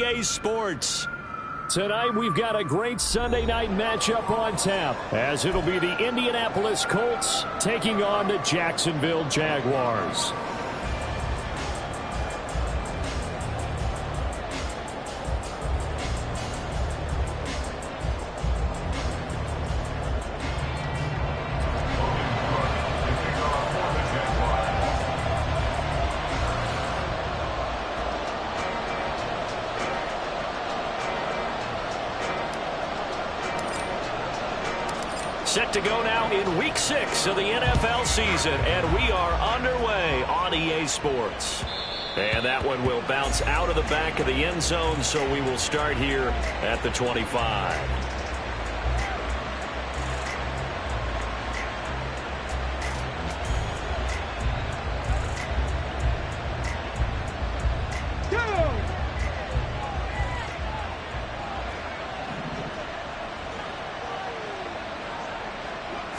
EA Sports. Tonight we've got a great Sunday night matchup on tap, as it'll be the Indianapolis Colts taking on the Jacksonville Jaguars. Set to go now in Week 6 of the NFL season, and we are underway on EA Sports. And that one will bounce out of the back of the end zone, so we will start here at the 25.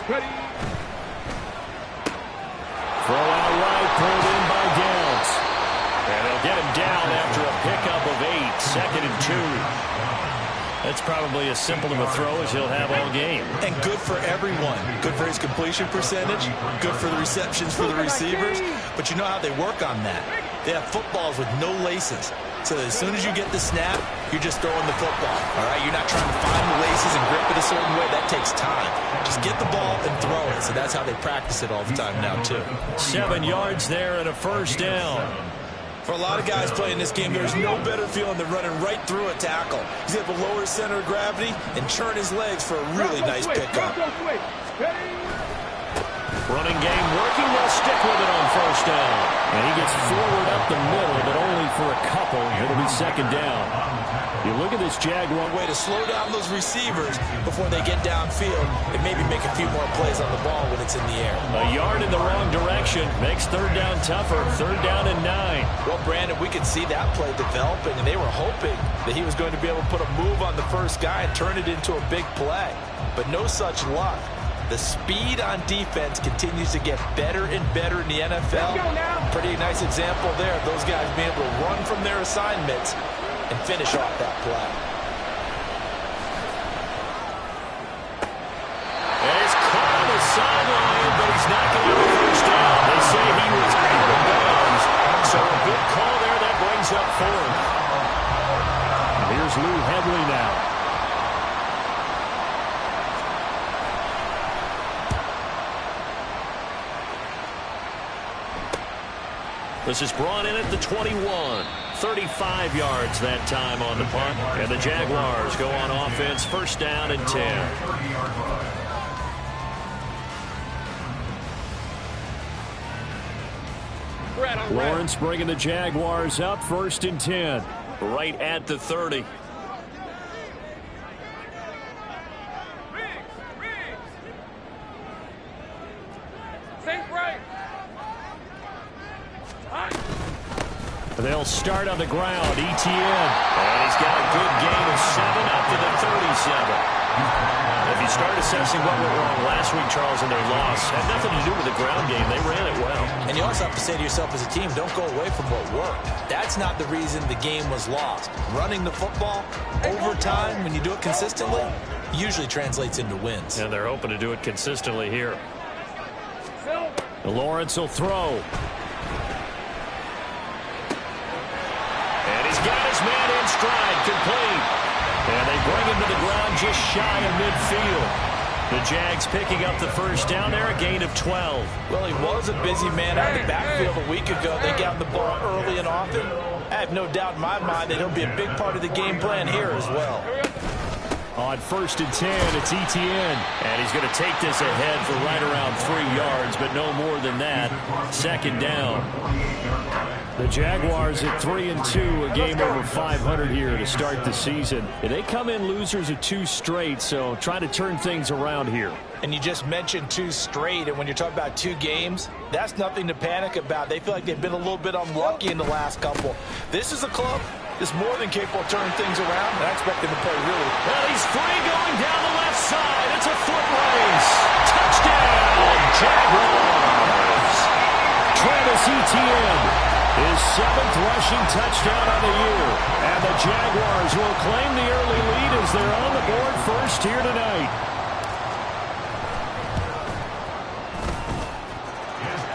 Ready. Throw out right, pulled in by Downs. And they'll get him down after a pickup of 8, 2nd and 2. That's probably as simple of a throw as he'll have all game. And good for everyone. Good for his completion percentage. Good for the receptions for the receivers. But you know how they work on that. They have footballs with no laces. So as soon as you get the snap, you're just throwing the football. All right, you're not trying to find the laces and grip it a certain way. That takes time. Just get the ball and throw it. So that's how they practice it all the time now, too. 7 yards there and a first down. For a lot of guys playing this game, there's no better feeling than running right through a tackle. He's able to lower his center of gravity and churn his legs for a really nice pickup. Running game working. They'll stick with it on first down. And he gets forward up the middle, but only for a couple. It'll be second down. You look at this Jaguar. Way to slow down those receivers before they get downfield and maybe make a few more plays on the ball when it's in the air. A yard in the wrong direction makes third down tougher. Third down and 9. Well, Brandon, we could see that play developing, and they were hoping that he was going to be able to put a move on the first guy and turn it into a big play. But no such luck. The speed on defense continues to get better and better in the NFL. Pretty nice example there of those guys being able to run from their assignments and finish off that play. And he's caught on the sideline, but he's not going to have a first down. They say he was out of bounds. So a good call there. That brings up 4th. Here's Lou Hedley now. This is brought in at the 21. 35 yards that time on the punt. And the Jaguars go on offense, first down and 10. Lawrence bringing the Jaguars up, first and 10. Right at the 30. They'll start on the ground. ETN. And he's got a good gain of 7 up to the 37. If you start assessing what went wrong last week, Charles, in their loss, had nothing to do with the ground game. They ran it well. And you also have to say to yourself as a team, don't go away from what worked. That's not the reason the game was lost. Running the football over time, when you do it consistently, usually translates into wins. And they're hoping to do it consistently here. Lawrence will throw. And he's got his man in stride, complete. And they bring him to the ground just shy of midfield. The Jags picking up the first down there, a gain of 12. Well, he was a busy man out of the backfield a week ago. They got the ball early and often. I have no doubt in my mind that he'll be a big part of the game plan here as well. On first and 10, it's ETN. And he's going to take this ahead for right around 3 yards, but no more than that. Second down. The Jaguars at 3-2, a game over 500 here to start the season. And they come in losers of 2 straight, so try to turn things around here. And you just mentioned 2 straight, and when you're talking about 2 games, that's nothing to panic about. They feel like they've been a little bit unlucky in the last couple. This is a club that's more than capable of turning things around, and I expect them to play really. Well, he's free going down the left side. It's a foot race. Touchdown, Jaguars. Travis Etienne. His 7th rushing touchdown on the year. And the Jaguars will claim the early lead as they're on the board first here tonight.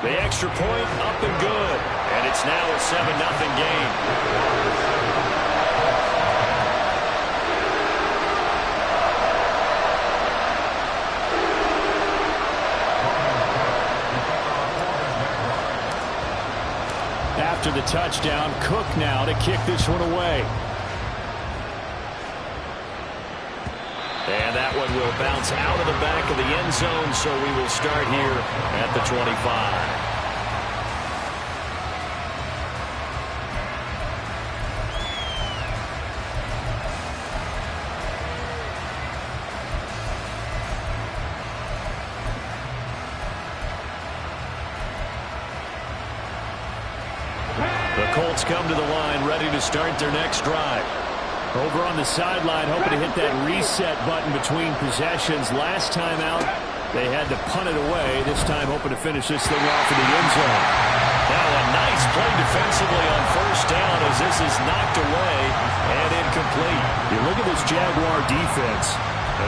The extra point up and good. And it's now a 7-0 game. After the touchdown, Cook now to kick this one away. And that one will bounce out of the back of the end zone, so we will start here at the 25. Colts come to the line, ready to start their next drive. Over on the sideline, hoping to hit that reset button between possessions. Last time out, they had to punt it away. This time, hoping to finish this thing off in the end zone. Now a nice play defensively on first down as this is knocked away and incomplete. You look at this Jaguar defense.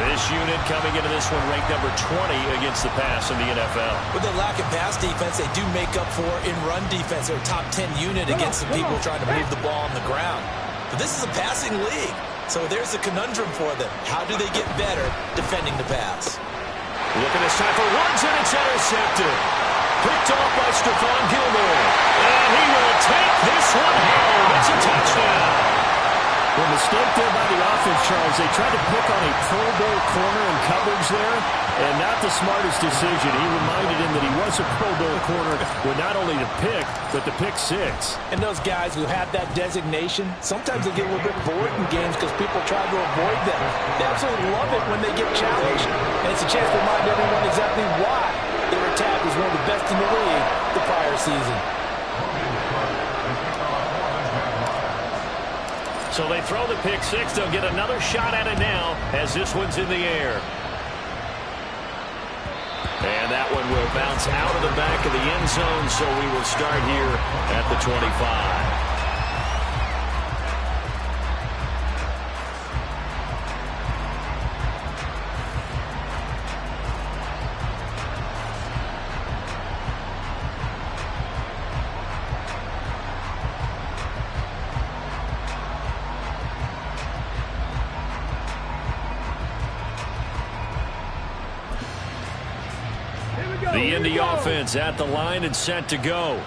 This unit coming into this one ranked number 20 against the pass in the NFL. With the lack of pass defense, they do make up for in run defense. They're a top 10 unit against the people trying to move the ball on the ground. But this is a passing league, so there's a conundrum for them. How do they get better defending the pass? Look at this time for runs, and it's intercepted. Picked off by Stephon Gilmore. And he will take this one home. It's a touchdown. The mistake there by the offense, Charles, they tried to pick on a Pro Bowl corner in coverage there, and not the smartest decision. He reminded him that he was a Pro Bowl corner with not only the pick, but the pick six. And those guys who have that designation, sometimes they get a little bit bored in games because people try to avoid them. They absolutely love it when they get challenged, and it's a chance to remind everyone exactly why they were tagged as one of the best in the league the prior season. So they throw the pick six. They'll get another shot at it now as this one's in the air. And that one will bounce out of the back of the end zone, so we will start here at the 25. The Indy offense at the line and set to go.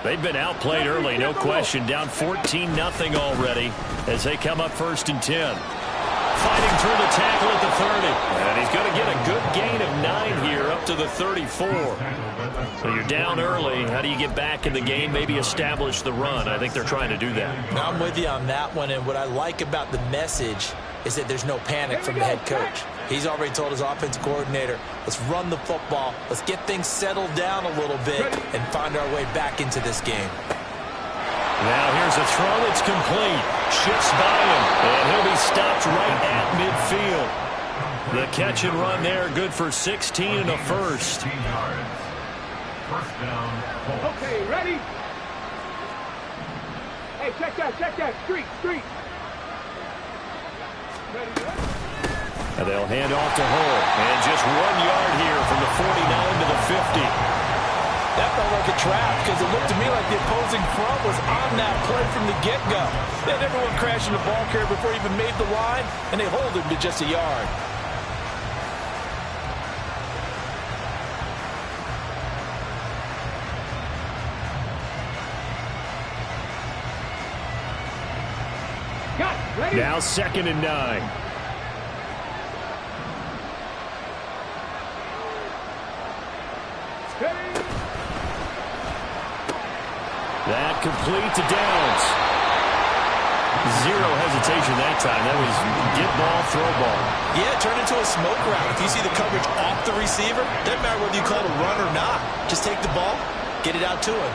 They've been outplayed early, no question. Down 14-0 already as they come up 1st and 10. Fighting through the tackle at the 30. And he's going to get a good gain of 9 here up to the 34. So you're down early. How do you get back in the game? Maybe establish the run. I think they're trying to do that. I'm with you on that one. And what I like about the message is that there's no panic from the head coach. He's already told his offensive coordinator, let's run the football, let's get things settled down a little bit and find our way back into this game. Now here's a throw that's complete. Shifts by him, and he'll be stopped right at midfield. The catch and run there, good for 16 and a first. Okay, ready? Hey, check that, street. And they'll hand off to Hull. And just 1 yard here from the 49 to the 50. That felt like a trap because it looked to me like the opposing front was on that play from the get-go. They had everyone crashing the ball carrier before he even made the line, and they hold him to just a yard. Now 2nd and 9. That complete to Downs. Zero hesitation that time. That was get ball, throw ball. Yeah, turn into a smoke route. If you see the coverage off the receiver, doesn't matter whether you call it a run or not. Just take the ball, get it out to him.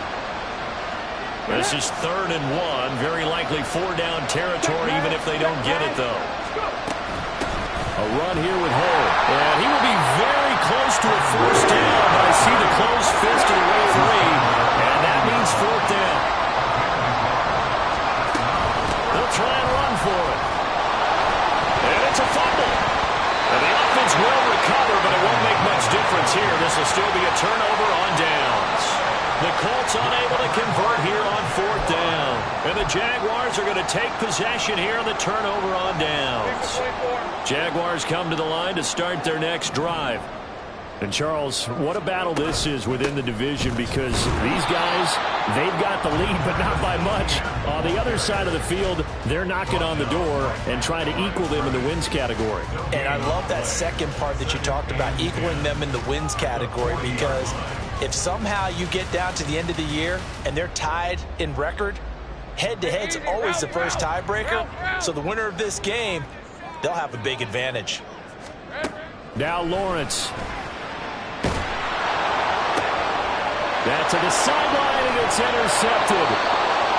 This is 3rd and 1. Very likely 4-down territory, even if they don't get it, though. A run here with Hull. And he will be very close to a 1st down. I see the closed fist of the referee, and that means 4th down. here. This will still be a turnover on downs. The Colts unable to convert here on 4th down. And the Jaguars are going to take possession here on the turnover on downs. Jaguars come to the line to start their next drive. And, Charles, what a battle this is within the division, because these guys, they've got the lead, but not by much. On the other side of the field, they're knocking on the door and trying to equal them in the wins category. And I love that second part that you talked about, equaling them in the wins category, because if somehow you get down to the end of the year and they're tied in record, head-to-head's always the first tiebreaker. So the winner of this game, they'll have a big advantage. Now Lawrence. That's to the sideline, and it's intercepted.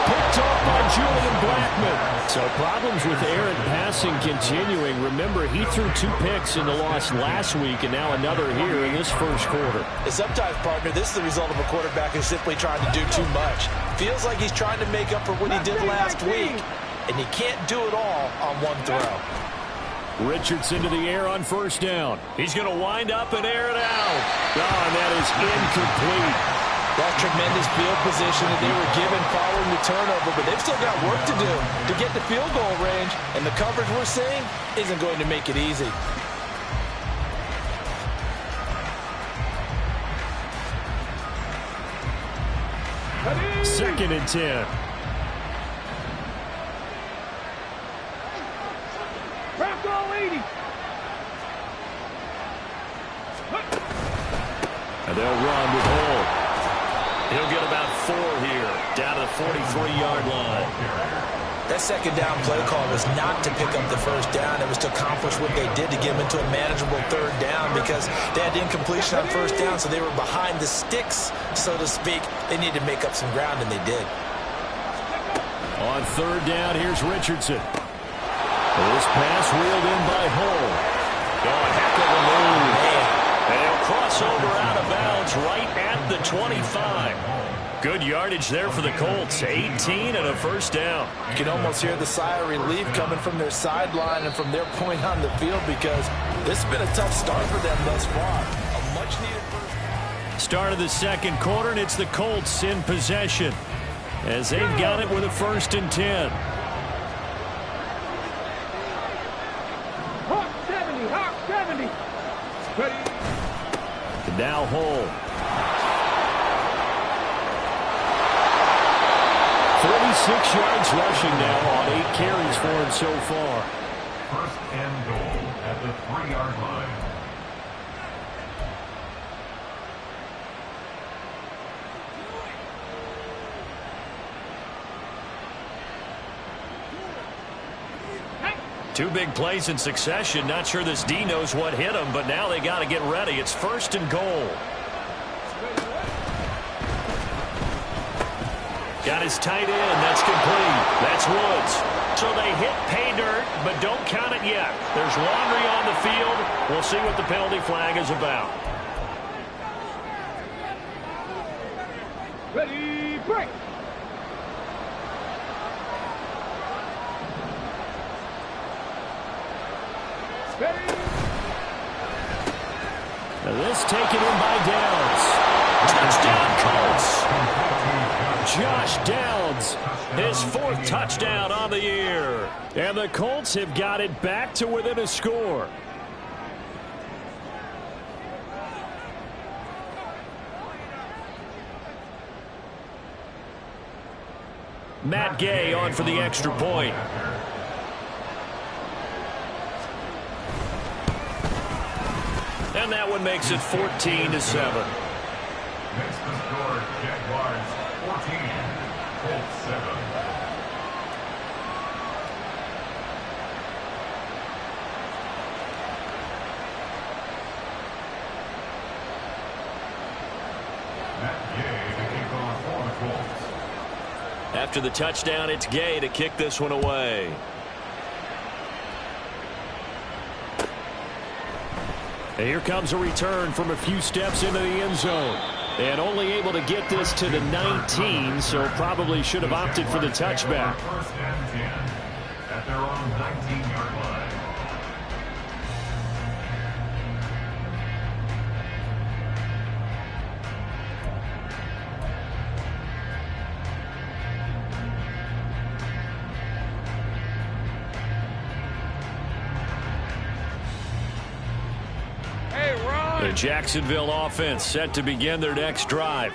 Picked off by Julian Blackmon. So problems with errant passing continuing. Remember, he threw 2 picks in the loss last week, and now another here in this first quarter. And sometimes, partner, this is the result of a quarterback who's simply trying to do too much. Feels like he's trying to make up for what he did last week, and you can't do it all on one throw. Richardson to the air on 1st down. He's going to wind up and air it out. Oh, and that is incomplete. That tremendous field position that they were given following the turnover, but they've still got work to do to get to field goal range, and the coverage we're seeing isn't going to make it easy. Second and 10. Craft all 80. And they'll run with Hall. He'll get about 4 here, down to the 43-yard line. That second down play call was not to pick up the first down. It was to accomplish what they did to get them into a manageable 3rd down, because they had incompletion on 1st down, so they were behind the sticks, so to speak. They needed to make up some ground, and they did. On 3rd down, here's Richardson. This pass reeled in by Hull. Oh, a heck of a move. And he'll cross over out of bounds right at the 25. Good yardage there for the Colts. 18 and a 1st down. You can almost hear the sigh of relief coming from their sideline and from their point on the field, because this has been a tough start for them thus far. A much-needed first. Start of the second quarter, and it's the Colts in possession, as they've got it with a 1st and 10. Hawk 70, Hawk 70. Ready. And now Hull. 46 yards rushing now on 8 carries for him so far. 1st and goal at the 3-yard line. Two big plays in succession. Not sure this D knows what hit him, but now they got to get ready. It's 1st and goal. Got his tight end. That's complete. That's Woods. So they hit pay dirt, but don't count it yet. There's laundry on the field. We'll see what the penalty flag is about. Ready, break. And this taken in by Downs. Touchdown, Colts. Josh Downs, his 4th touchdown on the year. And the Colts have got it back to within a score. Matt Gay on for the extra point. And that one makes it 14-7. Next to score, Jaguars 14, Colts 7. Matt Gay to kick off for the Colts. After the touchdown, it's Gay to kick this one away. And here comes a return from a few steps into the end zone. And only able to get this to the 19, so probably should have opted for the touchback. 1st and 10 at their own 19-yard line. The Jacksonville offense set to begin their next drive.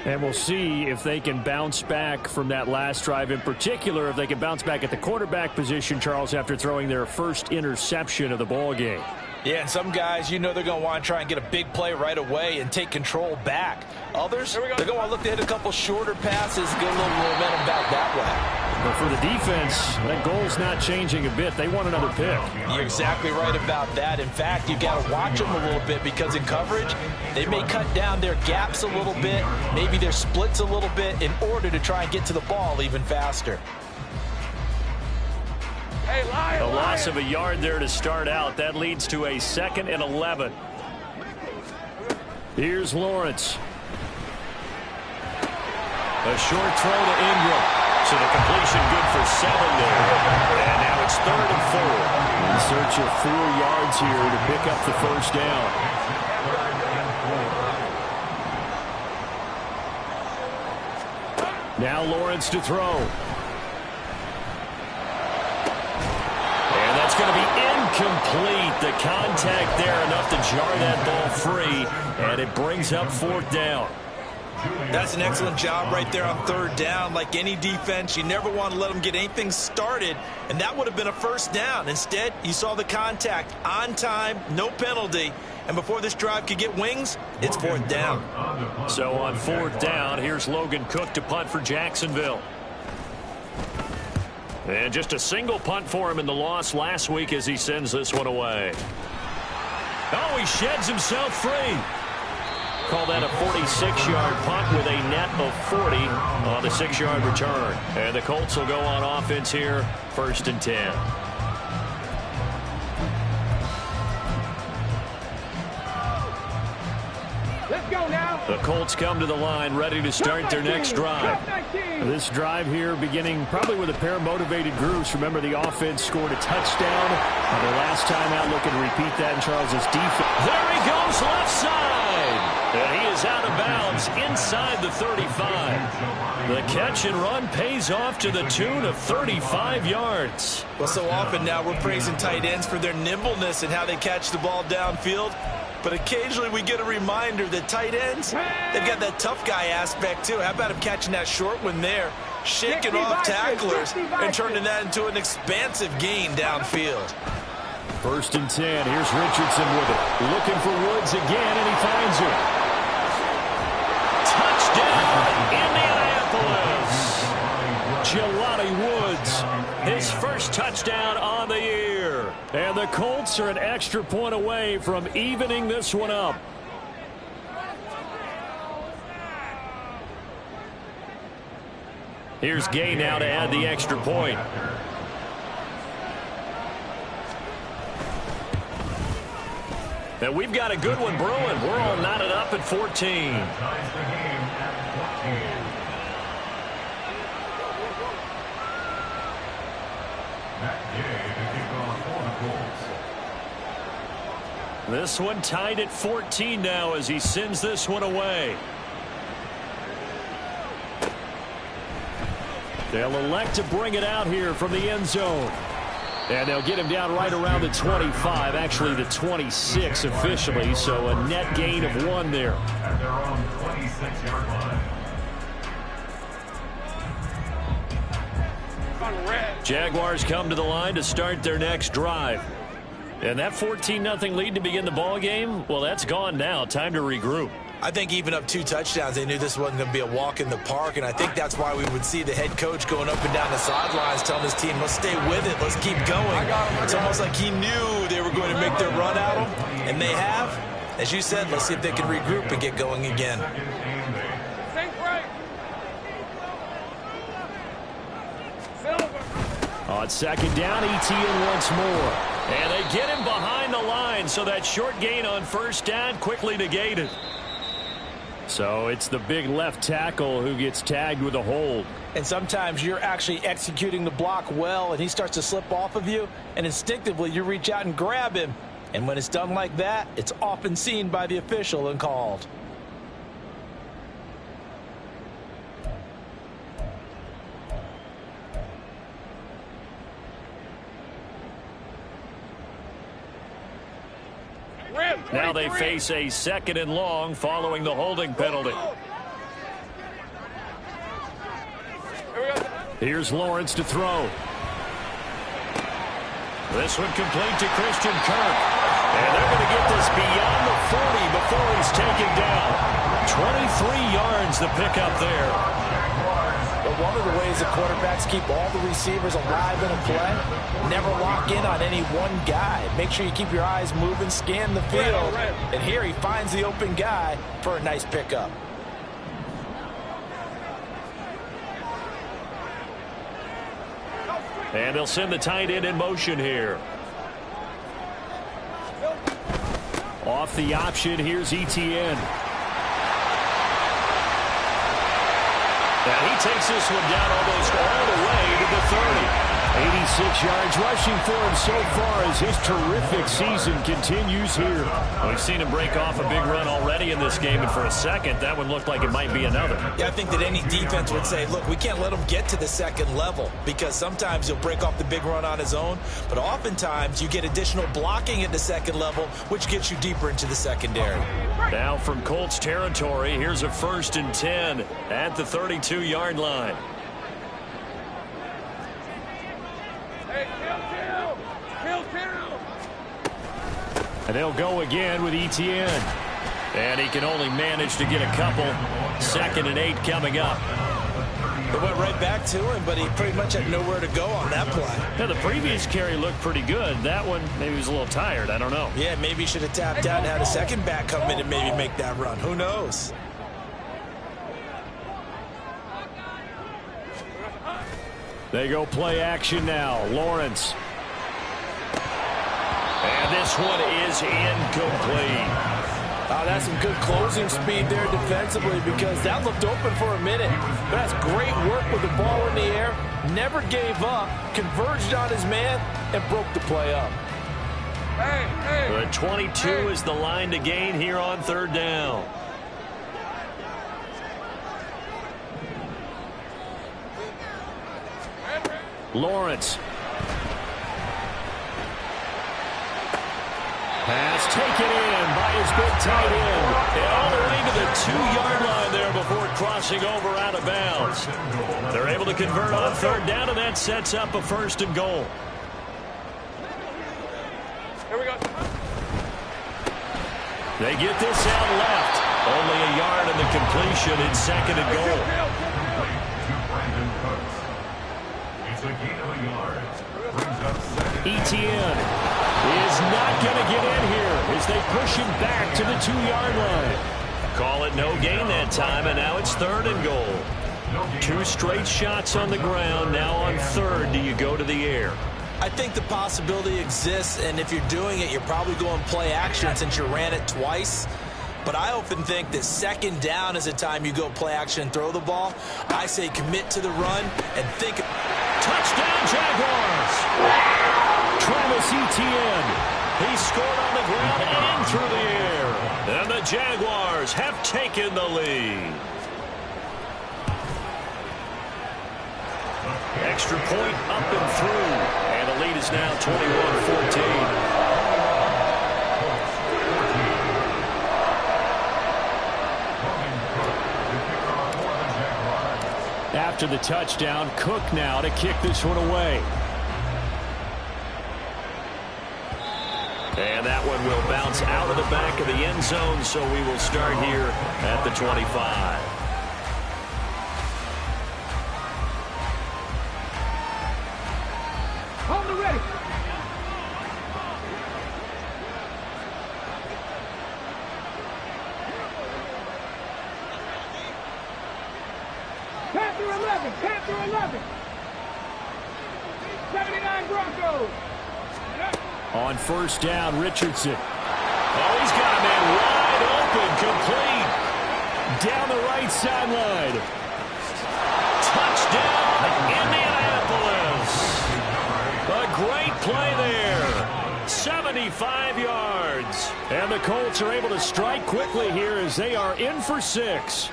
And we'll see if they can bounce back from that last drive. In particular, if they can bounce back at the quarterback position, Charles, after throwing their first interception of the ball game. Yeah, and some guys, you know they're going to want to try and get a big play right away and take control back. Others, they're going to want to look to hit a couple shorter passes, get a little momentum back that way. But for the defense, that goal's not changing a bit. They want another pick. You're exactly right about that. In fact, you've got to watch them a little bit because in coverage, they may cut down their gaps a little bit, maybe their splits a little bit in order to try and get to the ball even faster. A loss of a yard there to start out. That leads to a 2nd and 11. Here's Lawrence. A short throw to Ingram. So the completion good for 7 there. And now it's 3rd and 4. In search of 4 yards here to pick up the first down. Now Lawrence to throw. It's going to be incomplete. The contact there enough to jar that ball free, and it brings up 4th down. That's an excellent job right there on 3rd down. Like any defense, you never want to let them get anything started, and that would have been a 1st down. Instead, you saw the contact on time, no penalty, and before this drive could get wings, it's 4th down. So on 4th down, here's Logan Cook to punt for Jacksonville. And just a single punt for him in the loss last week as he sends this one away. Oh, he sheds himself free. Call that a 46-yard punt with a net of 40 on the 6-yard return. And the Colts will go on offense here, 1st and 10. Let's go now. The Colts come to the line ready to start their next drive. This drive here beginning probably with a pair of motivated groups. Remember, the offense scored a touchdown. The last time out, looking to repeat that in Charles's defense. There he goes left side. And he is out of bounds inside the 35. The catch and run pays off to the tune of 35 yards. Well, so often now we're praising tight ends for their nimbleness and how they catch the ball downfield. But occasionally we get a reminder that tight ends, they've got that tough guy aspect too. How about him catching that short one there, shaking off tacklers and turning that into an expansive gain downfield. 1st and 10. Here's Richardson with it. Looking for Woods again, and he finds him. Touchdown, Indianapolis. Jelani Woods, his first touchdown on the year. And the Colts are an extra point away from evening this one up. Here's Gay now to add the extra point. And we've got a good one brewing. We're all knotted up at 14. This one tied at 14 now as he sends this one away. They'll elect to bring it out here from the end zone. And they'll get him down right around the 25, actually the 26 officially, so a net gain of 1 there. At their own 26-yard line. Jaguars come to the line to start their next drive. And that 14-0 lead to begin the ball game, well, that's gone now. Time to regroup. I think even up 2 touchdowns, they knew this wasn't going to be a walk in the park, and I think that's why we would see the head coach going up and down the sidelines telling his team, let's stay with it, let's keep going. It's almost like he knew they were going to make their run at him, and they have. As you said, let's see if they can regroup and get going again. On 2nd down, Etienne once more. And they get him behind the line, so that short gain on 1st down quickly negated. So it's the big left tackle who gets tagged with a hold. And sometimes you're actually executing the block well, and he starts to slip off of you, and instinctively you reach out and grab him. And when it's done like that, it's often seen by the official and called. Now they face a 2nd and long following the holding penalty. Here's Lawrence to throw. This one complete to Christian Kirk. And they're going to get this beyond the 40 before he's taken down. 23 yards the pickup there. But one of the ways the quarterbacks keep all the receivers alive in a play, never lock in on any one guy. Make sure you keep your eyes moving, scan the field. And here he finds the open guy for a nice pickup. And they'll send the tight end in motion here. Off the option, here's Etienne. And he takes this one down almost all the way to the 30. 86 yards rushing for him so far as his terrific season continues here. We've seen him break off a big run already in this game, and for a second, that one looked like it might be another. Yeah, I think that any defense would say, look, we can't let him get to the 2nd level, because sometimes he'll break off the big run on his own, but oftentimes you get additional blocking at the 2nd level, which gets you deeper into the secondary. Now from Colts territory, here's a 1st and 10 at the 32-yard line. And they'll go again with Etienne. And he can only manage to get a couple. 2nd and 8 coming up. They went right back to him, but he pretty much had nowhere to go on that play. Yeah, the previous carry looked pretty good. That one, maybe he was a little tired. I don't know. Yeah, maybe he should have tapped out and had a second back come in and maybe make that run. Who knows? They go play action now. Lawrence. And this one is incomplete. Oh, that's some good closing speed there defensively, because that looked open for a minute. But that's great work with the ball in the air. Never gave up, converged on his man, and broke the play up. The 22 is the line to gain here on 3rd down. Lawrence. Pass taken in by his big tight end. And all the way to the 2-yard line there before crossing over out of bounds. They're able to convert on 3rd down, and that sets up a 1st and goal. Here we go. They get this out left. Only a yard in the completion in 2nd and goal. It's a gain of a yard. Brings up 2nd. Etienne is not going to get in here as they push him back to the 2-yard line. Call it no gain that time, and now it's 3rd and goal. 2 straight shots on the ground. Now on 3rd, do you go to the air? I think the possibility exists, and if you're doing it, you're probably going play action since you ran it twice. But I often think that 2nd down is the time you go play action and throw the ball. I say commit to the run and think. Touchdown, Jaguars! Travis Etienne. He scored on the ground and through the air. And the Jaguars have taken the lead. Extra point up and through. And the lead is now 21-14. After the touchdown, Cook now to kick this one away. And that one will bounce out of the back of the end zone, so we will start here at the 25. Hold it ready. Panther 11, Panther 11. 79 Broncos. On 1st down, Richardson. Oh, he's got a man wide open, complete. Down the right sideline. Touchdown, Indianapolis. A great play there. 75 yards. And the Colts are able to strike quickly here as they are in for 6.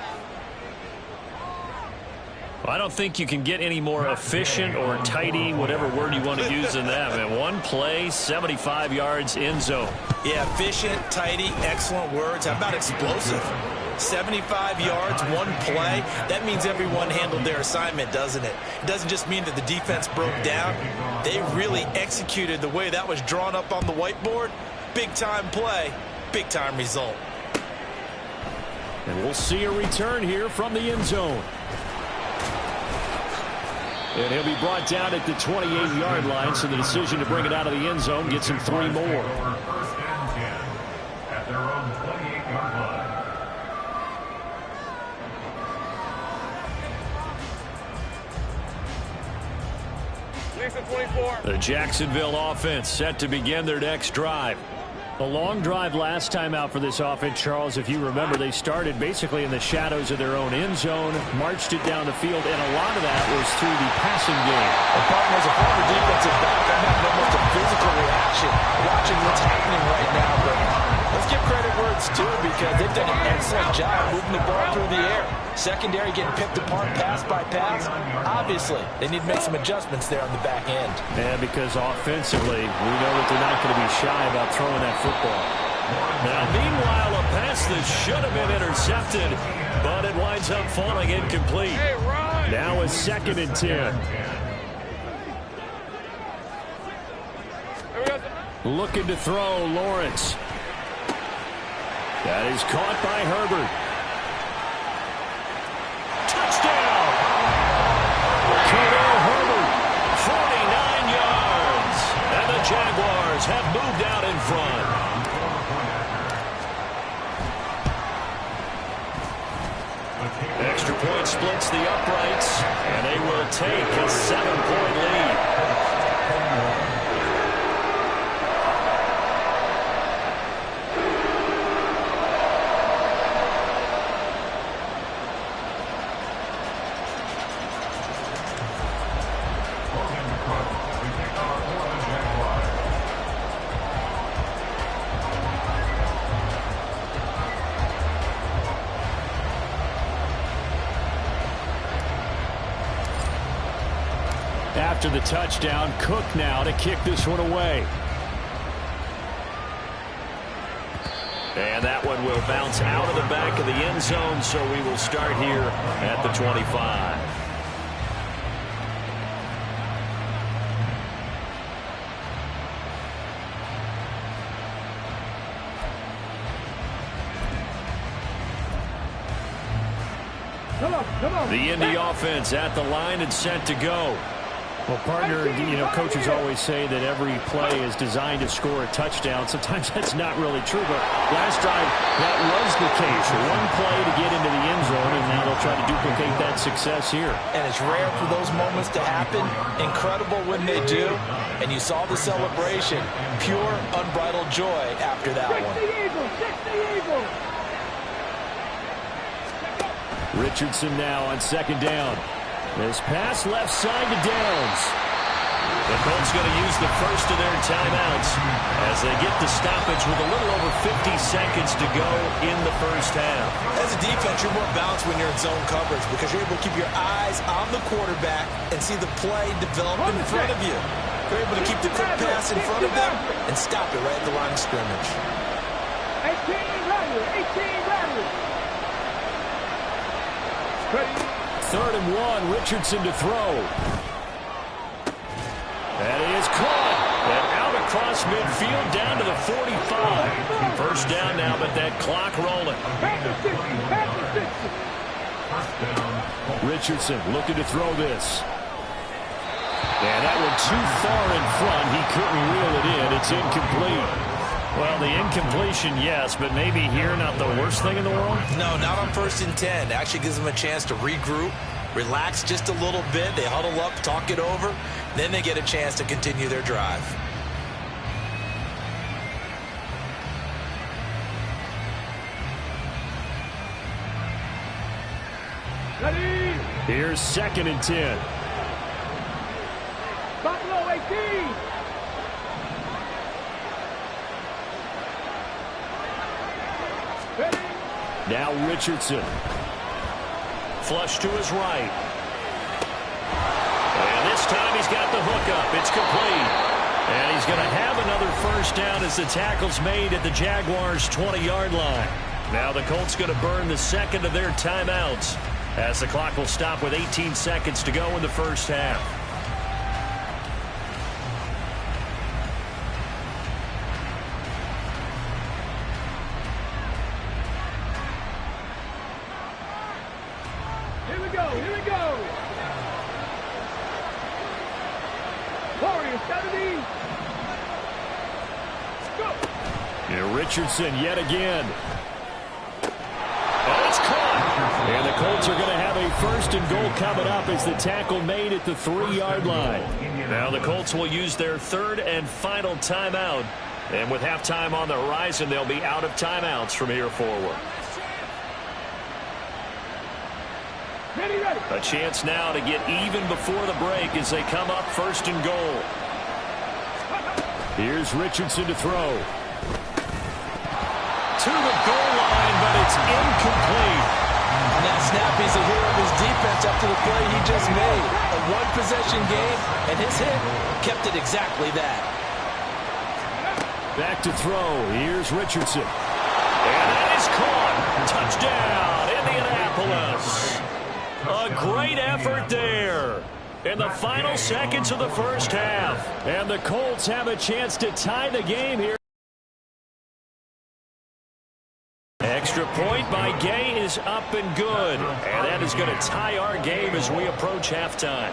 I don't think you can get any more efficient or tidy, whatever word you want to use in that, man. One play, 75 yards, end zone. Yeah, efficient, tidy, excellent words. How about explosive? 75 yards, one play. That means everyone handled their assignment, doesn't it? It doesn't just mean that the defense broke down. They really executed the way that was drawn up on the whiteboard. Big-time play, big-time result. And we'll see a return here from the end zone. And he'll be brought down at the 28-yard line, so the decision to bring it out of the end zone gets him 3 more. First and 10 at their own 28-yard line. The Jacksonville offense set to begin their next drive. A long drive last time out for this offense, Charles. If you remember, they started basically in the shadows of their own end zone, marched it down the field, and a lot of that was through the passing game. As a former defensive back, I'm having almost a physical reaction watching what's happening right now. But let's give credit where it's due, because they've done an excellent job moving the ball through the air. Secondary getting picked apart pass by pass. Obviously, they need to make some adjustments there on the back end. And because offensively, we know that they're not going to be shy about throwing that football. Now, meanwhile, a pass that should have been intercepted, but it winds up falling incomplete. Now a 2nd and 10. Looking to throw, Lawrence. That is caught by Herbert. Touchdown! Khalil Herbert, 49 yards. And the Jaguars have moved out in front. Extra point splits the uprights, and they will take a 7-point lead. After the touchdown, Cook now to kick this one away. And that one will bounce out of the back of the end zone, so we will start here at the 25. The Indy offense at the line and set to go. Well, partner, coaches always say that every play is designed to score a touchdown. Sometimes that's not really true, but last drive, that was the case. One play to get into the end zone, and now they'll try to duplicate that success here. And it's rare for those moments to happen. Incredible when they do. And you saw the celebration. Pure, unbridled joy after that one. Richardson now on 2nd down. This pass left side to Downs. The Colts going to use the first of their timeouts as they get the stoppage with a little over 50 seconds to go in the first half. As a defense, you're more balanced when you're in zone coverage because you're able to keep your eyes on the quarterback and see the play develop in front of you. You're able to keep the quick pass in front of them and stop it right at the line of scrimmage. 18 rattlers. 3rd and 1, Richardson to throw. That is caught. And out across midfield down to the 45. First down now, but that clock rolling. Richardson looking to throw this. And that one too far in front. He couldn't reel it in. It's incomplete. Well, the incompletion, yes, but maybe here not the worst thing in the world? No, not on 1st and 10. It actually gives them a chance to regroup, relax just a little bit. They huddle up, talk it over. Then they get a chance to continue their drive. Ready? Here's 2nd and 10. Buffalo 18. Now Richardson. Flush to his right. got the hook up. It's complete. And he's going to have another first down as the tackle's made at the Jaguars' 20-yard line. Now the Colts going to burn the second of their timeouts as the clock will stop with 18 seconds to go in the first half. Here we go, here we go. Warriors, 70. Go. And Richardson yet again. And it's caught. And the Colts are going to have a first and goal coming up as the tackle made at the 3-yard line. Now the Colts will use their third and final timeout. And with halftime on the horizon, they'll be out of timeouts from here forward. Ready, ready. A chance now to get even before the break as they come up first and goal. Here's Richardson to throw. To the goal line, but it's incomplete. On that snap, he's a hero of his defense up to the play he just made. A one-possession game, and his hit kept it exactly that. Back to throw. Here's Richardson. And that is caught. Touchdown, Indianapolis. A great effort there in the final seconds of the first half. And the Colts have a chance to tie the game here. Extra point by Gay is up and good. And that is going to tie our game as we approach halftime.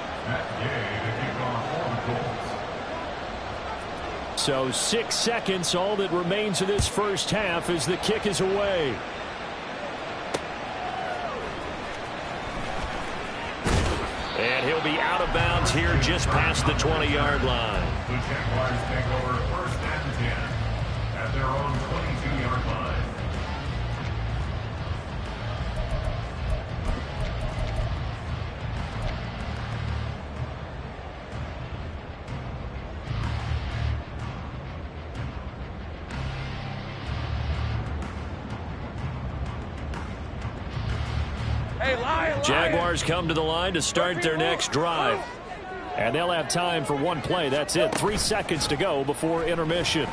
So 6 seconds, all that remains of this first half as the kick is away. And he'll be out of bounds here just past the 20-yard line. The Jaguars take over first and 10 at their own 22-yard line. Jaguars come to the line to start their next drive. And they'll have time for one play. That's it. 3 seconds to go before intermission. And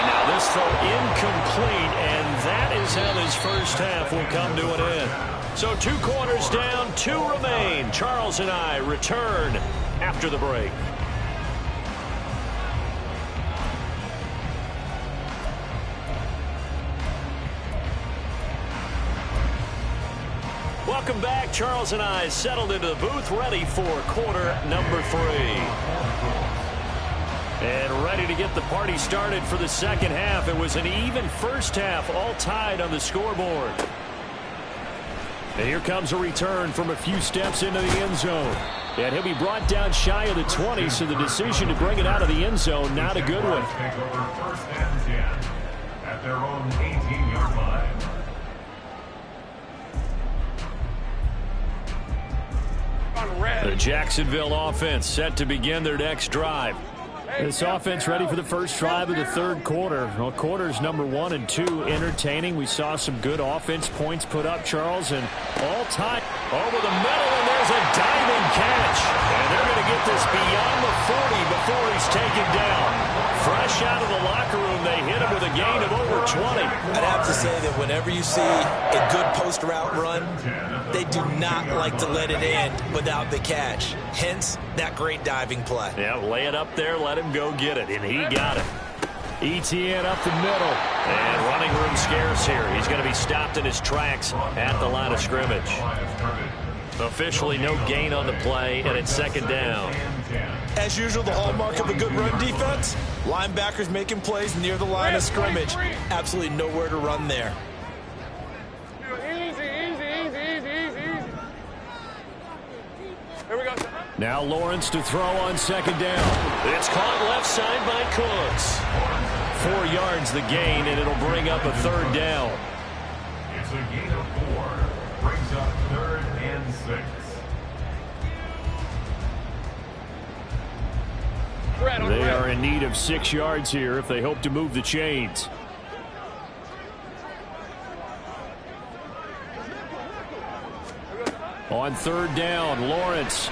now this throw incomplete, and that is how this first half will come to an end. So 2 quarters down, 2 remain. Charles and I return after the break. Welcome back. Charles and I settled into the booth, ready for quarter number 3. And ready to get the party started for the second half. It was an even first half, all tied on the scoreboard. And here comes a return from a few steps into the end zone. And he'll be brought down shy of the 20, so the decision to bring it out of the end zone, not a good one. Take over first and 10 at their own 18-yard line. The Jacksonville offense set to begin their next drive. This offense ready for the first drive of the third quarter. Well, quarters number 1 and 2 entertaining. We saw some good offense points put up, Charles, and all time over the middle, and there's a diving catch. And they're going to get this beyond the 40 before he's taken down. Fresh out of the locker room, they hit him with a gain of over 20. I'd have to say that whenever you see a good post route run, they do not like to let it end without the catch. Hence, that great diving play. Yeah, lay it up there, let him go get it, and he got it. ETN up the middle. And running room scarce here. He's going to be stopped in his tracks at the line of scrimmage. Officially no gain on the play, and it's second down. As usual, the hallmark of a good run defense, linebackers making plays near the line of scrimmage. Absolutely nowhere to run there. Easy, easy, easy, easy, easy. Here we go. Now Lawrence to throw on second down. It's caught left side by Cooks. 4 yards the gain, and it'll bring up a third down. It's a gain of 4. Brings up 3rd and 6. They are in need of 6 yards here if they hope to move the chains. On third down, Lawrence.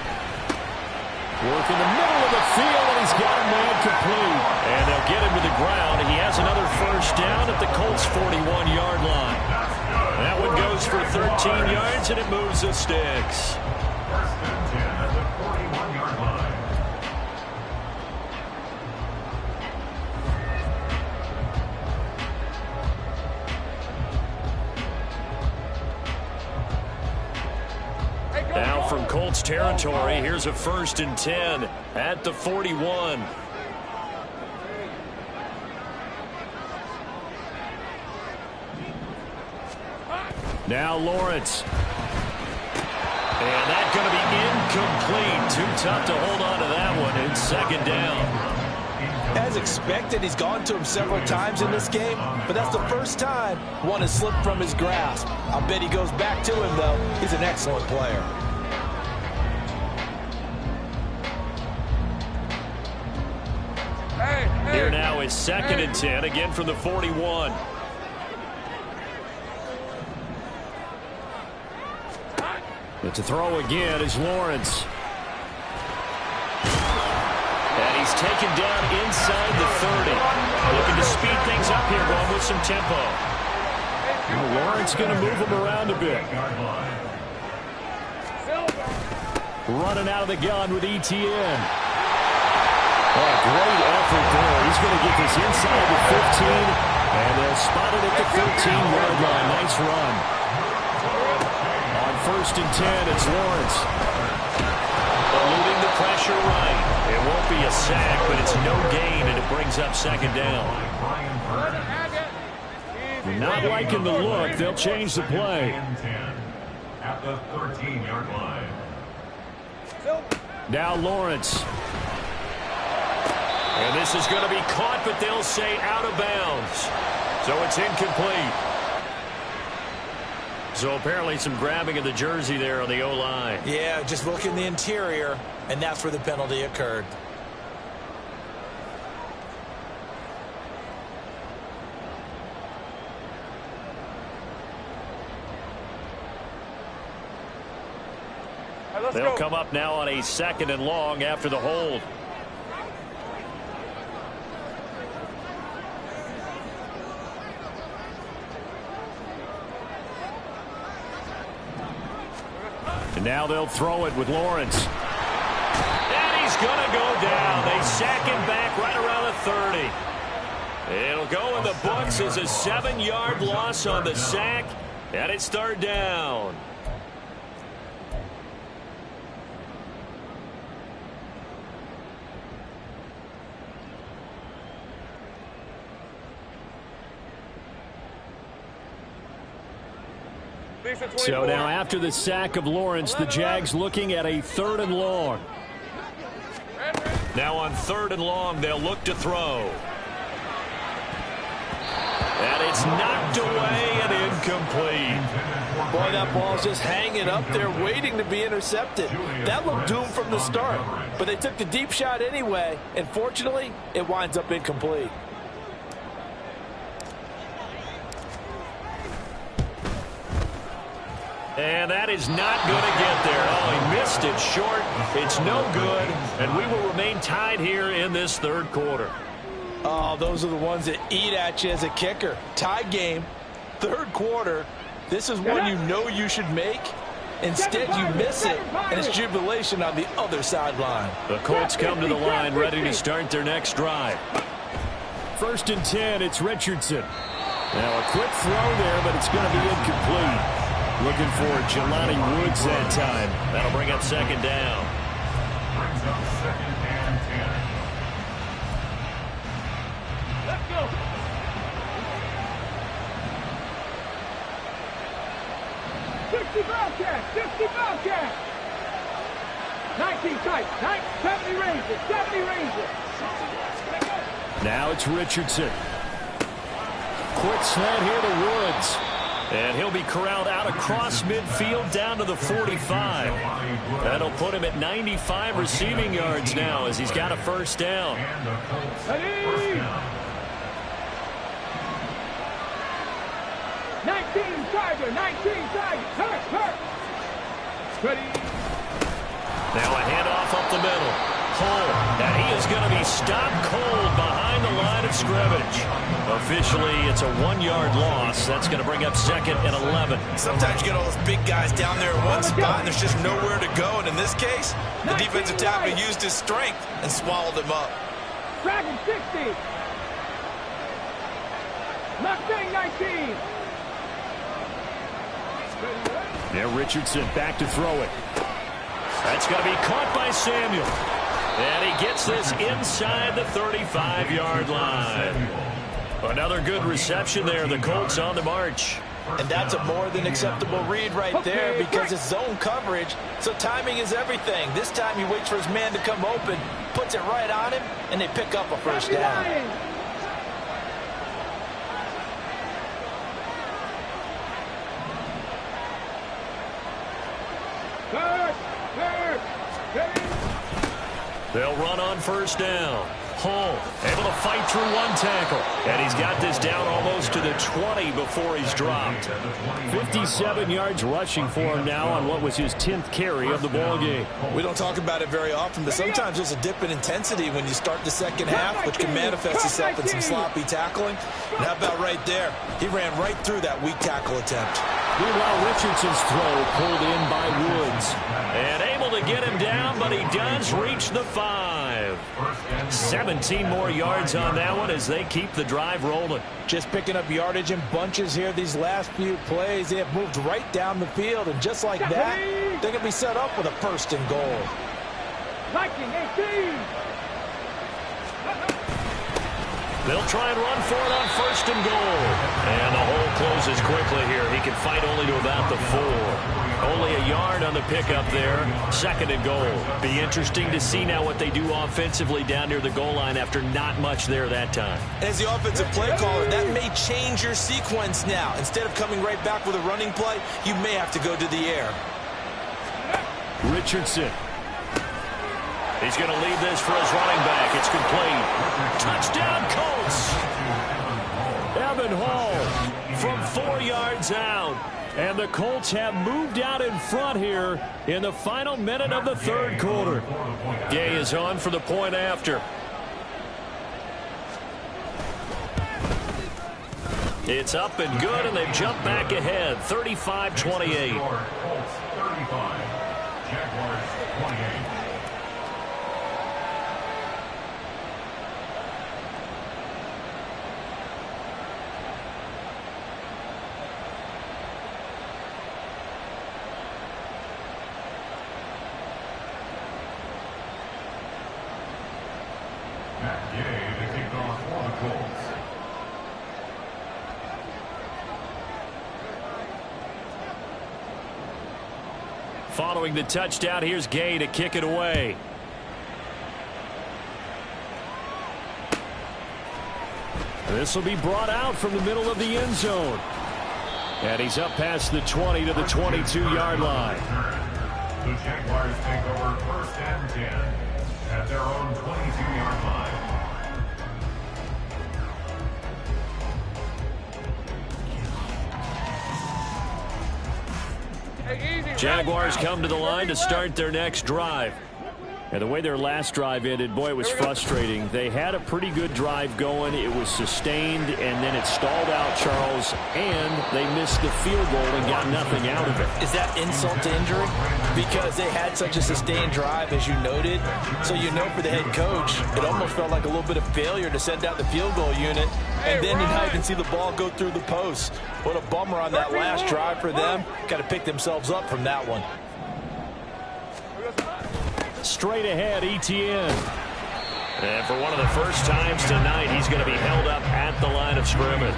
Work in the middle of the field, and he's got a man complete. And they'll get him to the ground. He has another first down at the Colts' 41-yard line. That one goes for 13 yards, and it moves the sticks. First and 10 at the 41-yard line. Now from Colts territory, here's a first and 10 at the 41. Now Lawrence. And that's going to be incomplete. Too tough to hold on to that one. It's second down. As expected, he's gone to him several times in this game, but that's the first time one has slipped from his grasp. I'll bet he goes back to him, though. He's an excellent player. Here now is second and 10, again from the 41. But to throw again is Lawrence. And he's taken down inside the 30. Looking to speed things up here, going with some tempo. Lawrence going to move him around a bit. Running out of the gun with ETN. Oh, great effort there. He's going to get this inside the 15, and they'll spot it at the 13-yard line. Nice run. On first and 10, it's Lawrence. Eluding the pressure right. It won't be a sack, but it's no gain, and it brings up second down. Not liking the look. They'll change the play. At the 13-yard line. Now Lawrence. And this is going to be caught, but they'll say out of bounds. So it's incomplete. So apparently some grabbing of the jersey there on the O-line. Yeah, just look in the interior, and that's where the penalty occurred. They'll come up now on a second and long after the hold. And now they'll throw it with Lawrence. And he's going to go down. They sack him back right around the 30. It'll go in the books as a 7-yard loss on the sack, and it's third down. So now after the sack of Lawrence, the Jags looking at a third and long. Now on third and long, they'll look to throw. And it's knocked away and incomplete. Boy, that ball's just hanging up there waiting to be intercepted. That looked doomed from the start, but they took the deep shot anyway, and fortunately, it winds up incomplete. And that is not going to get there. Oh, he missed it short. It's no good, and we will remain tied here in this third quarter. Oh, those are the ones that eat at you as a kicker. Tie game, third quarter. This is one you know you should make. Instead, you miss it, and it's jubilation on the other sideline. The Colts come to the line ready to start their next drive. First and 10, it's Richardson. Now a quick throw there, but it's going to be incomplete. Looking for Jelani Woods that time. That'll bring up second down. Brings up second and 10. Let's go. $60 Bobcat. 19 tight. 70 ranges. 70 ranges. Now it's Richardson. Quick slant here to Woods. And he'll be corralled out across midfield down to the 45. That'll put him at 95 receiving yards now as he's got a first down. And the Colts Ready? first down. 19 Tiger. 19 Tiger. Hurt. Ready? Now a handoff up the middle. Hull, and he is going to be stopped cold behind the line of scrimmage. Officially, it's a 1-yard loss. That's going to bring up second and 11. Sometimes you get all those big guys down there in one spot, and there's just nowhere to go. And in this case, the defensive tackle used his strength and swallowed him up. Dragon 60. Mustang 19. Now Richardson back to throw it. That's going to be caught by Samuel. And he gets this inside the 35-yard line. Another good reception there. The Colts on the march. And that's a more than acceptable read right there because it's zone coverage, so timing is everything. This time he waits for his man to come open, puts it right on him, and they pick up a first down. They'll run on first down. Hull able to fight through one tackle. And he's got this down almost to the 20 before he's dropped. 57 yards rushing for him now on what was his 10th carry of the ball game. We don't talk about it very often, but sometimes there's a dip in intensity when you start the second half, which can manifest itself in some sloppy tackling. And how about right there? He ran right through that weak tackle attempt. Meanwhile, Richardson's throw pulled in by Woods. And able to get him down, but he does reach the 5. 17 more yards on that one as they keep the drive rolling. Just picking up yardage in bunches here these last few plays. They have moved right down the field, and just like that, they're going to be set up with a first and goal. Viking 18. They'll try and run for it on first and goal. And the hole closes quickly here. He can fight only to about the 4. Only a yard on the pickup there. Second and goal. Be interesting to see now what they do offensively down near the goal line after not much there that time. As the offensive play caller, that may change your sequence now. Instead of coming right back with a running play, you may have to go to the air. Richardson. He's going to leave this for his running back. It's complete. Touchdown, Colts. Evan Hall From 4 yards out. And the Colts have moved out in front here in the final minute of the third quarter. Gay is on for the point after. It's up and good, and they've jumped back ahead, 35-28. Colts 35, Jaguars 28. Gay to kick off for the Colts. Following the touchdown, here's Gay to kick it away. This will be brought out from the middle of the end zone. And he's up past the 20 to the 22-yard line. The Jaguars take over first and 10 at their own 22-yard line. Jaguars come to the line to start their next drive. And the way their last drive ended, boy, it was frustrating. They had a pretty good drive going. It was sustained, and then it stalled out, Charles, and they missed the field goal and got nothing out of it. Is that insult to injury? Because they had such a sustained drive, as you noted. So you know for the head coach, it almost felt like a little bit of failure to send out the field goal unit. And then you now can see the ball go through the post. What a bummer on that last drive for them. Got to pick themselves up from that one. Straight ahead, Etienne. And for one of the first times tonight, he's going to be held up at the line of scrimmage.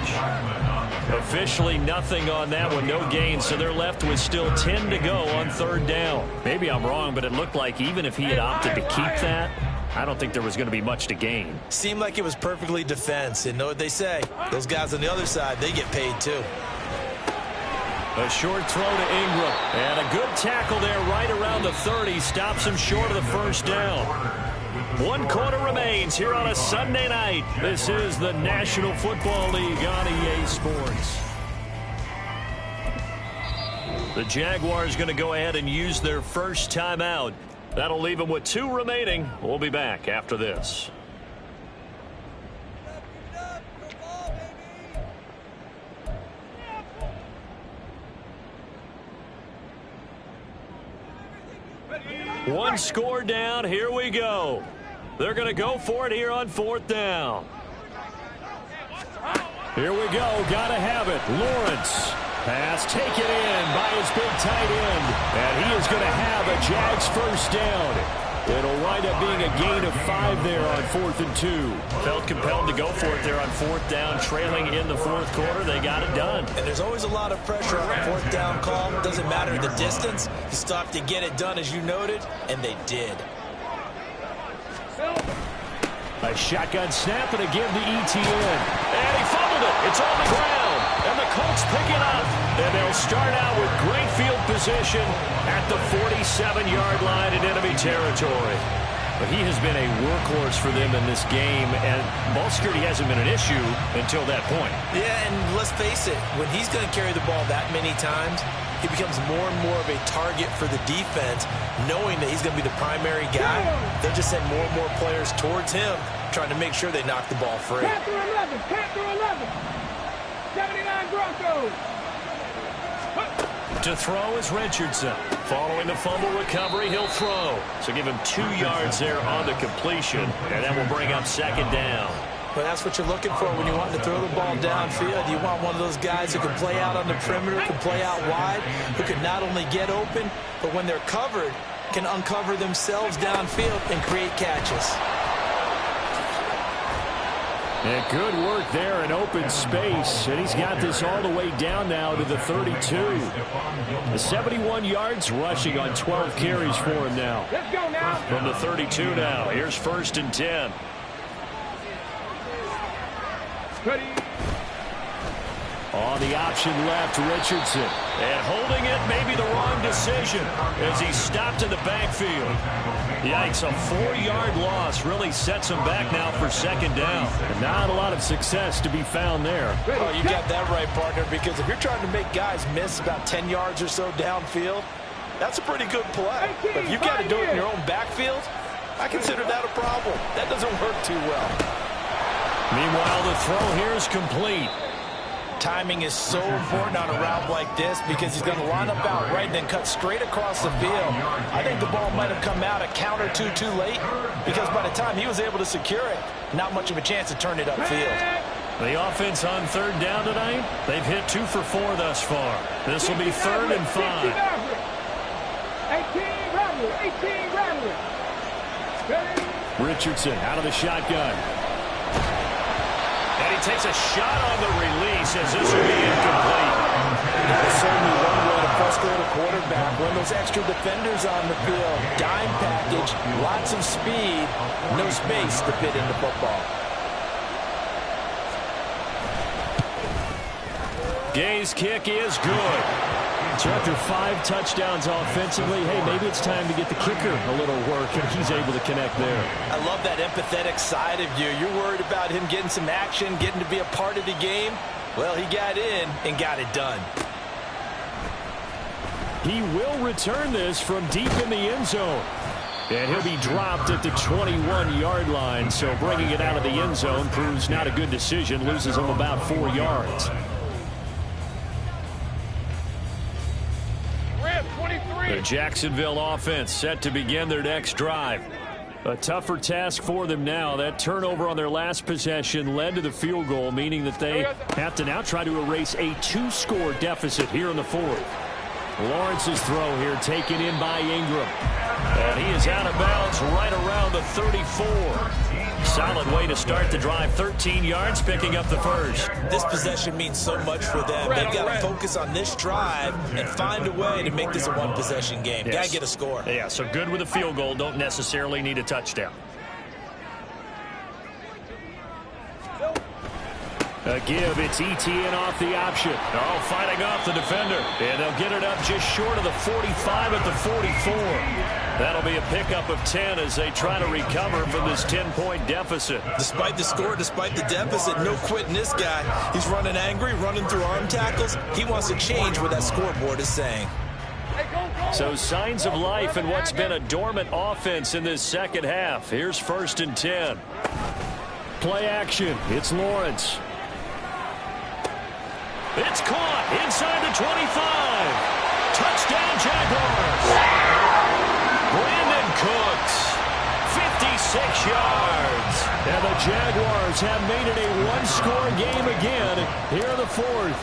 Officially nothing on that one, no gain, so they're left with still 10 to go on third down. Maybe I'm wrong, but it looked like even if he had opted to keep that, I don't think there was going to be much to gain. Seemed like it was perfectly defense. And know what they say? Those guys on the other side, they get paid too. A short throw to Ingram. And a good tackle there right around the 30. Stops him short of the first down. 1 quarter remains here on a Sunday night. This is the National Football League on EA Sports. The Jaguars going to go ahead and use their first timeout. That'll leave him with 2 remaining. We'll be back after this. One score down. Here we go. They're going to go for it here on 4th down. Here we go. Got to have it. Lawrence. Pass taken in by his big tight end. And he is going to have a Jags first down. It'll wind up being a gain of 5 there on 4th and 2. Felt compelled to go for it there on 4th down, trailing in the 4th quarter. They got it done. And there's always a lot of pressure on a 4th down call. Doesn't matter the distance. You stop to get it done, as you noted, and they did. A shotgun snap and a give to ETN. And he fumbled it. It's on the ground. And the Colts pick it up. And they'll start out with great field position at the 47-yard line in enemy territory. But he has been a workhorse for them in this game, and ball security hasn't been an issue until that point. Yeah, and let's face it, when he's going to carry the ball that many times, he becomes more and more of a target for the defense, knowing that he's going to be the primary guy. They'll just send more and more players towards him, trying to make sure they knock the ball free. Panther 11, Panther 11. 79 Broncos. To throw is Richardson. Following the fumble recovery, he'll throw. So give him 2 yards there on the completion, and that will bring up 2nd down. But that's what you're looking for when you want to throw the ball downfield. You want one of those guys who can play out on the perimeter, can play out wide, who can not only get open, but when they're covered, can uncover themselves downfield and create catches. And good work there in open space. And he's got this all the way down now to the 32. The 71 yards rushing on 12 carries for him now. Let's go now. From the 32 now. Here's 1st and 10. Ready. On the option left, Richardson. And holding it may be the wrong decision as he stopped in the backfield. Yikes, a 4-yard loss really sets him back now for 2nd down. And not a lot of success to be found there. Oh, you got that right, partner, because if you're trying to make guys miss about 10 yards or so downfield, that's a pretty good play. But if you've got to do it in your own backfield, I consider that a problem. That doesn't work too well. Meanwhile, the throw here is complete. Timing is so important on a route like this because he's going to line up out right and then cut straight across the field. I think the ball might have come out a count or two too late because by the time he was able to secure it, not much of a chance to turn it upfield. The offense on 3rd down tonight, they've hit 2 for 4 thus far. This will be 3rd and 5. 18 Rattler. Richardson out of the shotgun. And he takes a shot on the release as this will be incomplete. There's certainly one way to frustrate a quarterback when those extra defenders on the field. Dime package, lots of speed, no space to fit in the football. Gay's kick is good. So after 5 touchdowns offensively, hey, maybe it's time to get the kicker a little work, and he's able to connect there. I love that empathetic side of you. You're worried about him getting some action, getting to be a part of the game. Well, he got in and got it done. He will return this from deep in the end zone. And he'll be dropped at the 21-yard line, so bringing it out of the end zone proves not a good decision, loses him about 4 yards. The Jacksonville offense set to begin their next drive. A tougher task for them now. That turnover on their last possession led to the field goal, meaning that they have to now try to erase a 2-score deficit here in the 4th. Lawrence's throw here taken in by Ingram. And he is out of bounds right around the 34. Solid way to start the drive. 13 yards, picking up the first. This possession means so much for them. They've got to focus on this drive and find a way to make this a one-possession game. Yes. Got to get a score. Yeah, so good with a field goal. Don't necessarily need a touchdown. A give, it's ETN off the option. Oh, fighting off the defender. And they'll get it up just short of the 45 at the 44. That'll be a pickup of 10 as they try to recover from this 10-point deficit. Despite the score, despite the deficit, no quitting this guy. He's running angry, running through arm tackles. He wants to change what that scoreboard is saying. Hey, go. So signs of life in what's been a dormant offense in this second half. Here's 1st and 10. Play action. It's Lawrence. It's caught inside the 25. Touchdown, Jaguars. Brandon Cooks, 56 yards. And the Jaguars have made it a one-score game again here in the 4th.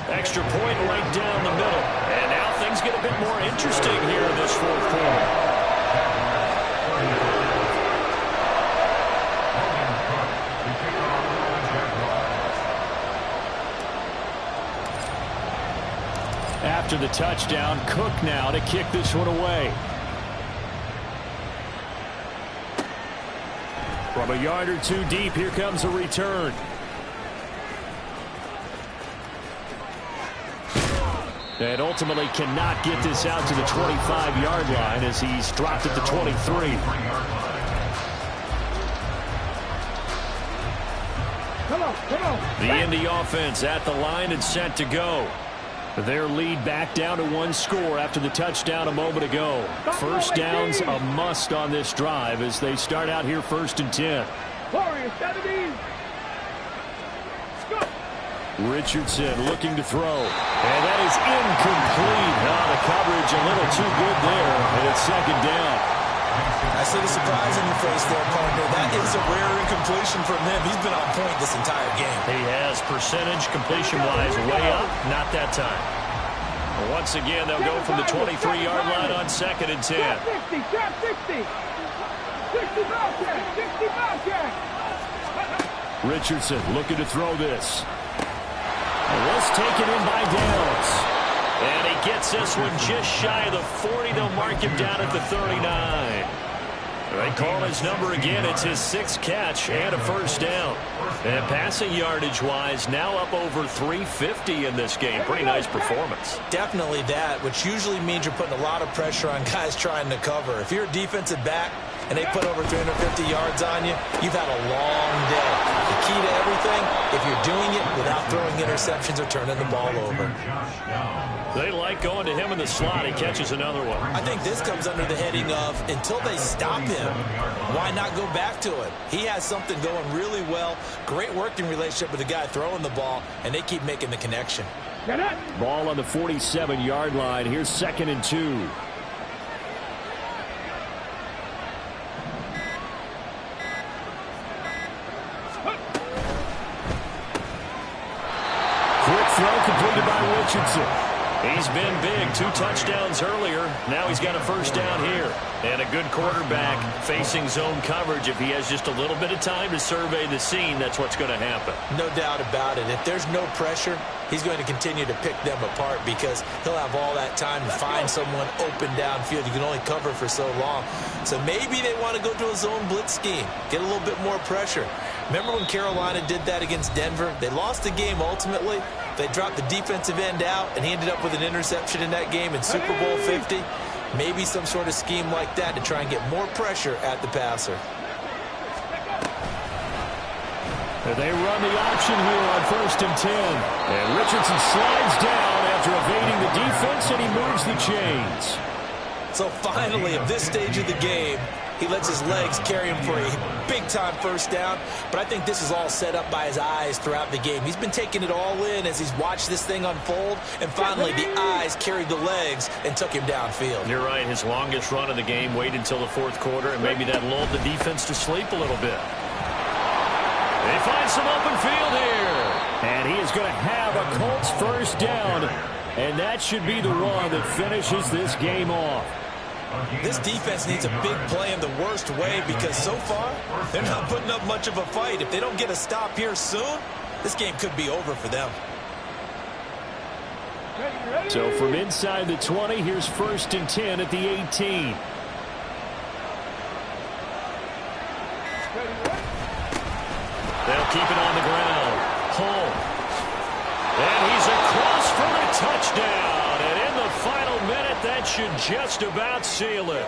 Extra point right down the middle. And now things get a bit more interesting here in this 4th quarter. After the touchdown, Cook now to kick this one away. From a yard or two deep, here comes a return. And ultimately cannot get this out to the 25-yard line as he's dropped at the 23. Come on. The Indy offense at the line and set to go. Their lead back down to 1 score after the touchdown a moment ago. First down's a must on this drive as they start out here 1st and 10. Warriors, 70. Richardson looking to throw. And that is incomplete. The coverage a little too good there, and it's 2nd down. I see the surprise in your face there, partner. That is a rare incompletion from him. He's been on point this entire game. He has percentage completion-wise way up. Not that time. Once again, they'll go from the 23-yard line on 2nd and 10. Trap 60. 60 Bobcat. Richardson looking to throw this. And this taken in by Downs. And he gets this one just shy of the 40. They'll mark him down at the 39. They call his number again. It's his 6th catch and a 1st down. And passing yardage-wise, now up over 350 in this game. Pretty nice performance. Definitely that, which usually means you're putting a lot of pressure on guys trying to cover. If you're a defensive back and they put over 350 yards on you, you've had a long day. The key to everything, if you're doing it without throwing interceptions or turning the ball over. They like going to him in the slot. He catches another one. I think this comes under the heading of until they stop him, why not go back to it? He has something going really well. Great working relationship with the guy throwing the ball, and they keep making the connection. Ball on the 47-yard line. Here's 2nd and 2. Quick throw completed by Richardson. He's been big. 2 touchdowns earlier. Now he's got a 1st down here. And a good quarterback facing zone coverage. If he has just a little bit of time to survey the scene, that's what's going to happen. No doubt about it. If there's no pressure, he's going to continue to pick them apart because he'll have all that time to find someone open downfield. You can only cover for so long. So maybe they want to go to a zone blitz scheme, get a little bit more pressure. Remember when Carolina did that against Denver? They lost the game ultimately. They dropped the defensive end out, and he ended up with an interception in that game in Super Bowl 50. Maybe some sort of scheme like that to try and get more pressure at the passer. They run the option here on 1st and 10. And Richardson slides down after evading the defense, and he moves the chains. So finally, at this stage of the game, he lets his legs carry him for a big-time 1st down. But I think this is all set up by his eyes throughout the game. He's been taking it all in as he's watched this thing unfold. And finally, the eyes carried the legs and took him downfield. You're right. His longest run of the game, wait until the 4th quarter, and maybe that lulled the defense to sleep a little bit. They find some open field here. And he is going to have a Colts 1st down. And that should be the one that finishes this game off. This defense needs a big play in the worst way because so far, they're not putting up much of a fight. If they don't get a stop here soon, this game could be over for them. So from inside the 20, here's 1st and 10 at the 18. They'll keep it on the ground. Home. And he's across for the touchdown. And in the final minute, that should just about seal it.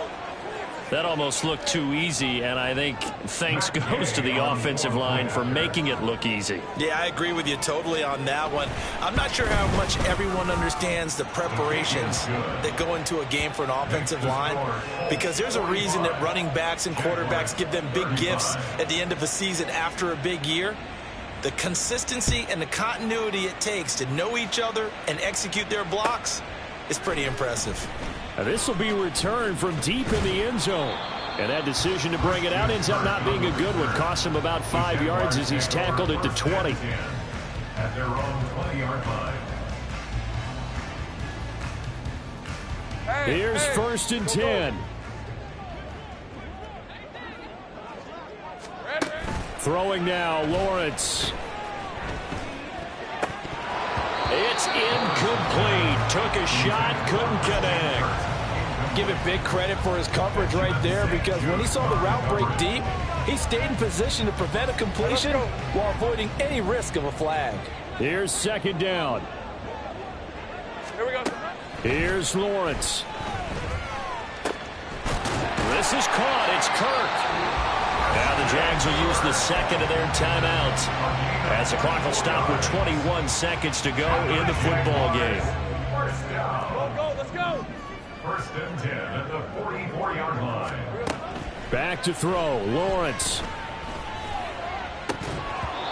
That almost looked too easy, and I think thanks goes to the offensive line for making it look easy. Yeah, I agree with you totally on that one. I'm not sure how much everyone understands the preparations that go into a game for an offensive line, because there's a reason that running backs and quarterbacks give them big gifts at the end of the season after a big year. The consistency and the continuity it takes to know each other and execute their blocks is pretty impressive. Now this will be returned from deep in the end zone. And that decision to bring it out ends up not being a good one. Costs him about 5 yards as he's tackled at the 20. At their own 20-yard line. Here's first and 10. Throwing now, Lawrence. It's incomplete. Took a shot, couldn't connect. Give it big credit for his coverage right there, because when he saw the route break deep, he stayed in position to prevent a completion while avoiding any risk of a flag. Here's second down. Here we go. Here's Lawrence. This is caught. It's Kirk. Now the Jags will use the second of their timeouts as the clock will stop with 21 seconds to go in the football game. First down. Let's go. First and 10 at the 44-yard line. Back to throw, Lawrence.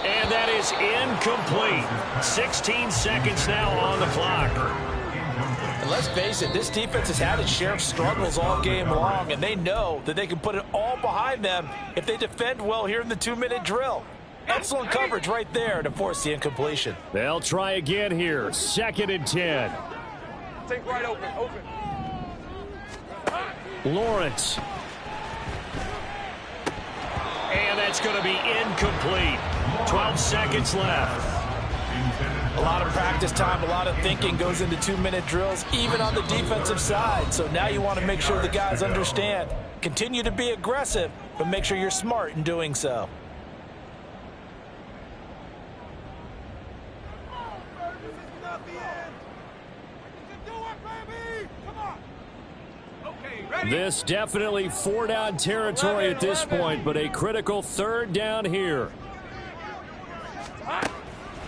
And that is incomplete. 16 seconds now on the clock. And let's face it, this defense has had its share of struggles all game long, and they know that they can put it all behind them if they defend well here in the 2-minute drill. Excellent coverage right there to force the incompletion. They'll try again here. Second and 10. Take right open. Lawrence. And that's going to be incomplete. 12 seconds left. A lot of practice time, a lot of thinking goes into 2-minute drills, even on the defensive side. So now you want to make sure the guys understand. Continue to be aggressive, but make sure you're smart in doing so. This definitely 4-down territory at this point, but a critical 3rd down here.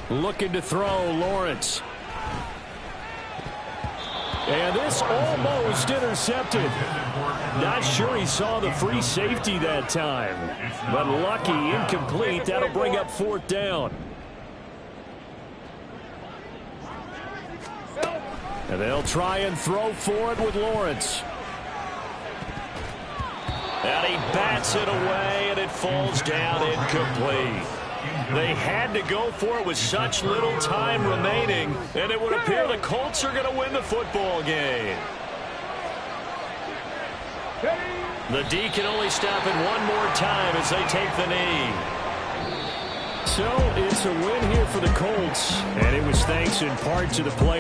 Looking to throw, Lawrence. And this almost intercepted. Not sure he saw the free safety that time, but lucky, incomplete. That'll bring up 4th down. And they'll try and throw for it with Lawrence. And he bats it away, and it falls down incomplete. They had to go for it with such little time remaining, and it would appear the Colts are going to win the football game. The D can only stop it one more time as they take the knee. So it's a win here for the Colts, and it was thanks in part to the play